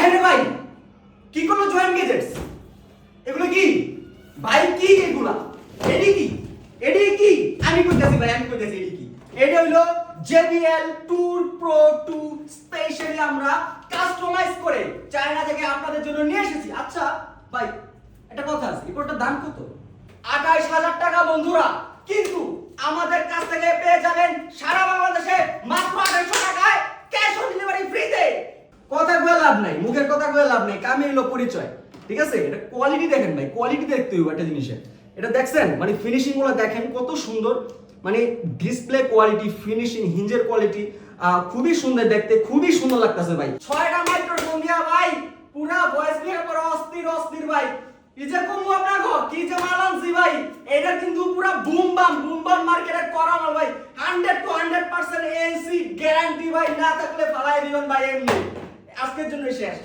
হ্যাঁ রে ভাই, কি করলো জয়েন্ট গ্যাজেটস? এগুলো কি ভাই? কি এগুলা? এডি কি? এডি কি? আমি কইতাছি ভাই, আমি কইতাছি এডি কি? এটা হইলো JBL Tour Pro 2 স্পেশালি আমরা কাস্টমাইজ করে চায়না থেকে আপনাদের জন্য নিয়ে এসেছি। আচ্ছা ভাই, একটা কথা আছে, এই প্রোডাক্টের দাম কত? 28,000 টাকা বন্ধুরা, কিন্তু আমাদের কাছ থেকে পেয়ে যাবেন সারা বাংলাদেশে মাত্র 2800 টাকায় ক্যাশ অন ডেলিভারি ফ্রিতে। কথা কয়ে লাভ নাই, মুখের কথা কয়ে লাভ নাই, কামে এলো পরিচয়। ঠিক আছে, এটা কোয়ালিটি দেখেন ভাই, কোয়ালিটি দেখতে হইব একটা জিনিসের। এটা দেখছেন মানে ফিনিশিং গুলো দেখেন কত সুন্দর, মানে ডিসপ্লে কোয়ালিটি, ফিনিশিং, হিঞ্জের কোয়ালিটি খুবই সুন্দর দেখতে, খুবই সুন্দর লাগতেছে ভাই। 6টা মাইক্রোফোন দিয়া ভাই পুরা ভয়েস ক্লিয়ার করে অস্থির অস্থির ভাই। এই যে কমু আপনাগো কি যে মাল আনছি ভাই, এটা কিন্তু পুরা বুম বাম মার্কেটে করা মাল ভাই। 100 to 100% এসি গ্যারান্টি ভাই, না থাকলে ফালাই দিবেন ভাই এমনি। আজকের জন্য শেষ।